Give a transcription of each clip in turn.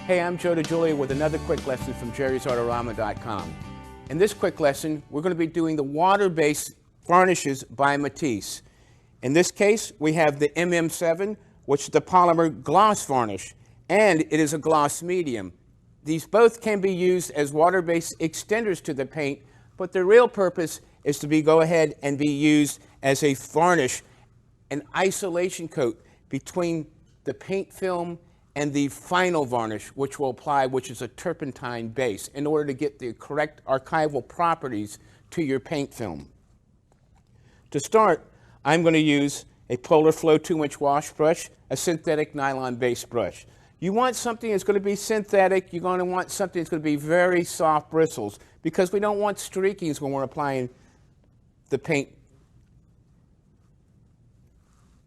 Hey, I'm Joe DeJulia with another quick lesson from jerrysartorama.com. In this quick lesson, we're going to be doing the water-based varnishes by Matisse. In this case, we have the MM7, which is the polymer gloss varnish, and it is a gloss medium. These both can be used as water-based extenders to the paint, but their real purpose is to go ahead and be used as a varnish, an isolation coat between the paint film and the final varnish, which will apply, which is a turpentine base, in order to get the correct archival properties to your paint film. To start, I'm going to use a Polar Flow 2-inch wash brush, a synthetic nylon base brush. You want something that's going to be synthetic. You're going to want something that's going to be very soft bristles, because we don't want streakings when we're applying the paint.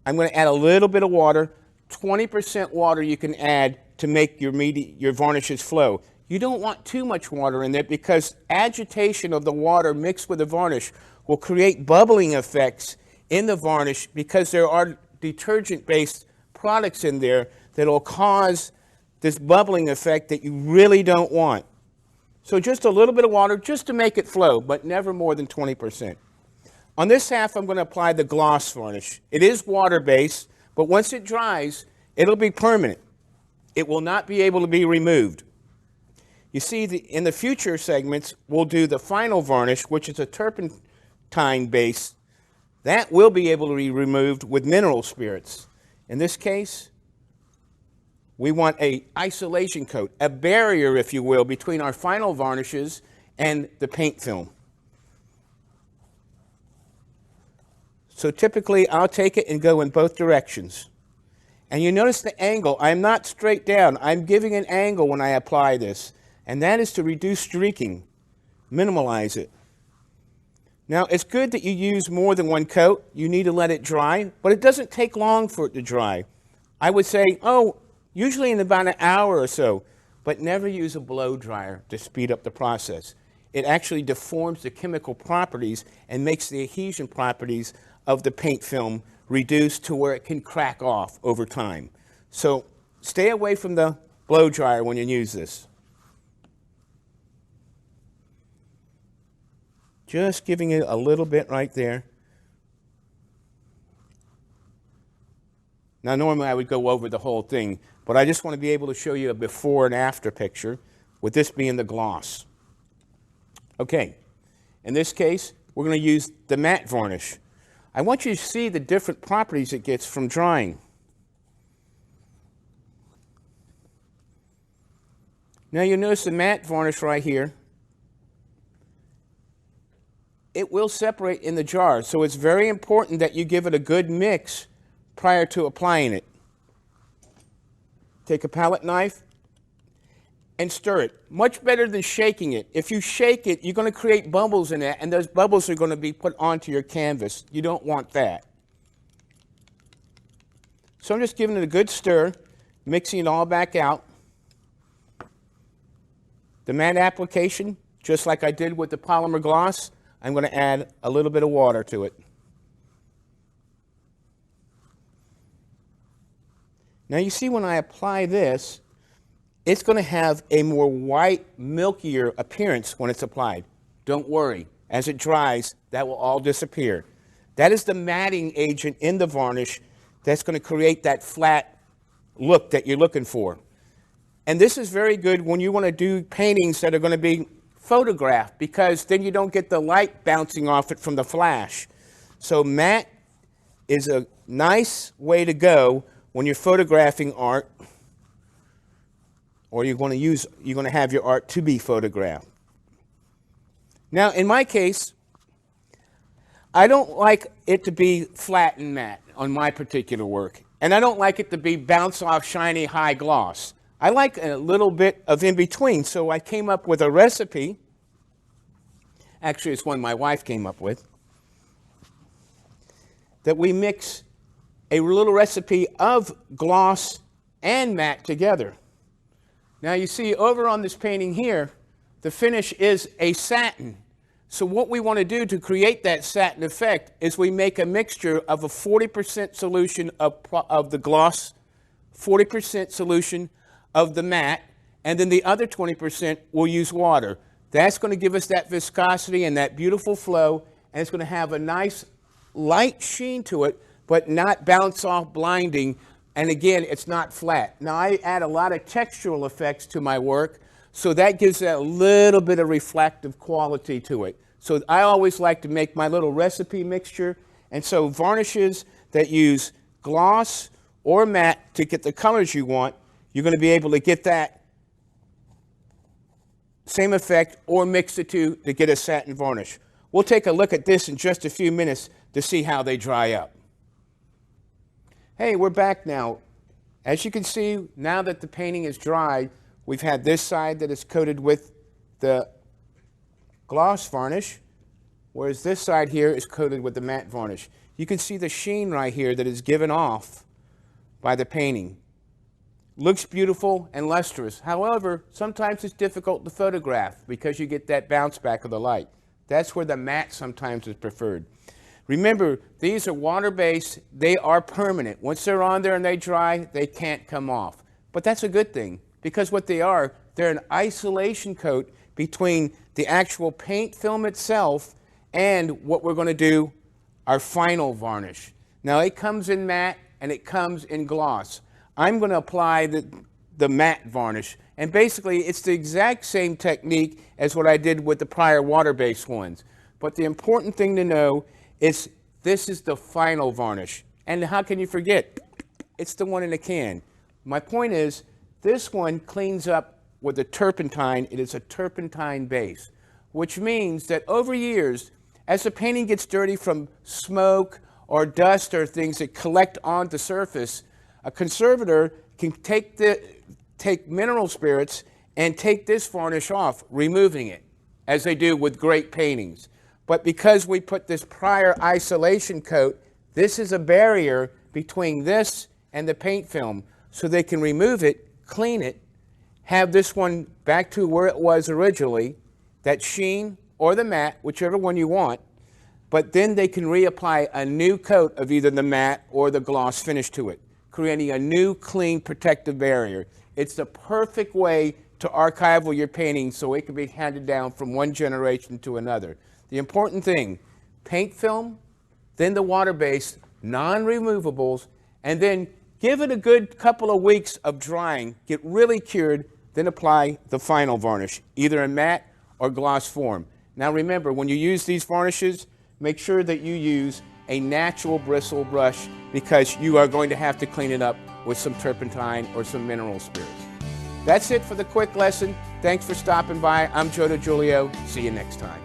I'm going to add a little bit of water. 20% water you can add to make your varnishes flow. You don't want too much water in there, because agitation of the water mixed with the varnish will create bubbling effects in the varnish, because there are detergent-based products in there that will cause this bubbling effect that you really don't want. So just a little bit of water just to make it flow, but never more than 20%. On this half, I'm going to apply the gloss varnish. It is water-based, but once it dries, it'll be permanent. It will not be able to be removed. You see, in the future segments, we'll do the final varnish, which is a turpentine base. That will be able to be removed with mineral spirits. In this case, we want an isolation coat, a barrier, if you will, between our final varnishes and the paint film. So typically, I'll take it and go in both directions. And you notice the angle. I'm not straight down. I'm giving an angle when I apply this. And that is to reduce streaking, minimalize it. Now, it's good that you use more than one coat. You need to let it dry, but it doesn't take long for it to dry. I would say, usually in about an hour or so, but never use a blow dryer to speed up the process. It actually deforms the chemical properties and makes the adhesion properties of the paint film reduced to where it can crack off over time. So stay away from the blow dryer when you use this. Just giving it a little bit right there. Now, normally I would go over the whole thing, but I just want to be able to show you a before and after picture, with this being the gloss. Okay, in this case, we're going to use the matte varnish. I want you to see the different properties it gets from drying. Now, you notice the matte varnish right here. It will separate in the jar, so it's very important that you give it a good mix prior to applying it. Take a palette knife and stir it. Much better than shaking it. If you shake it, you're going to create bubbles in it, and those bubbles are going to be put onto your canvas. You don't want that. So I'm just giving it a good stir, mixing it all back out. The matte application, just like I did with the polymer gloss, I'm going to add a little bit of water to it. Now you see, when I apply this, it's going to have a more white, milkier appearance when it's applied. Don't worry. As it dries, that will all disappear. That is the matting agent in the varnish that's going to create that flat look that you're looking for. And this is very good when you want to do paintings that are going to be photographed, because then you don't get the light bouncing off it from the flash. So matte is a nice way to go when you're photographing art, or you're going to have your art to be photographed. Now, in my case, I don't like it to be flat and matte on my particular work, and I don't like it to be bounce off shiny high gloss. I like a little bit of in between, so I came up with a recipe. Actually, it's one my wife came up with, that we mix a little recipe of gloss and matte together. Now you see, over on this painting here, the finish is a satin. So what we want to do to create that satin effect is we make a mixture of a 40% solution of the gloss, 40% solution of the matte, and then the other 20% we'll use water. That's going to give us that viscosity and that beautiful flow, and it's going to have a nice light sheen to it, but not bounce off blinding. And again, it's not flat. Now, I add a lot of textural effects to my work, so that gives that a little bit of reflective quality to it. So I always like to make my little recipe mixture. And so varnishes that use gloss or matte to get the colors you want, you're going to be able to get that same effect, or mix the two to get a satin varnish. We'll take a look at this in just a few minutes to see how they dry up. Hey, we're back now. As you can see, now that the painting is dried, we've had this side that is coated with the gloss varnish, whereas this side here is coated with the matte varnish. You can see the sheen right here that is given off by the painting. Looks beautiful and lustrous. However, sometimes it's difficult to photograph because you get that bounce back of the light. That's where the matte sometimes is preferred. Remember, these are water-based. They are permanent. Once they're on there and they dry, they can't come off. But that's a good thing, because what they are, they're an isolation coat between the actual paint film itself and what we're going to do, our final varnish. Now, it comes in matte and it comes in gloss. I'm going to apply the matte varnish, and basically it's the exact same technique as what I did with the prior water-based ones. But the important thing to know is this is the final varnish. And how can you forget? It's the one in the can. My point is, this one cleans up with a turpentine. It is a turpentine base, which means that over years, as the painting gets dirty from smoke or dust or things that collect on the surface, a conservator can take mineral spirits and take this varnish off, removing it, as they do with great paintings. But because we put this prior isolation coat, this is a barrier between this and the paint film, so they can remove it, clean it, have this one back to where it was originally, that sheen or the matte, whichever one you want, but then they can reapply a new coat of either the matte or the gloss finish to it, creating a new, clean, protective barrier. It's the perfect way to archival your painting so it can be handed down from one generation to another. The important thing, paint film, then the water-based, non-removables, and then give it a good couple of weeks of drying, get really cured, then apply the final varnish, either in matte or gloss form. Now remember, when you use these varnishes, make sure that you use a natural bristle brush, because you are going to have to clean it up with some turpentine or some mineral spirits. That's it for the quick lesson. Thanks for stopping by. I'm Joe DiGiulio. See you next time.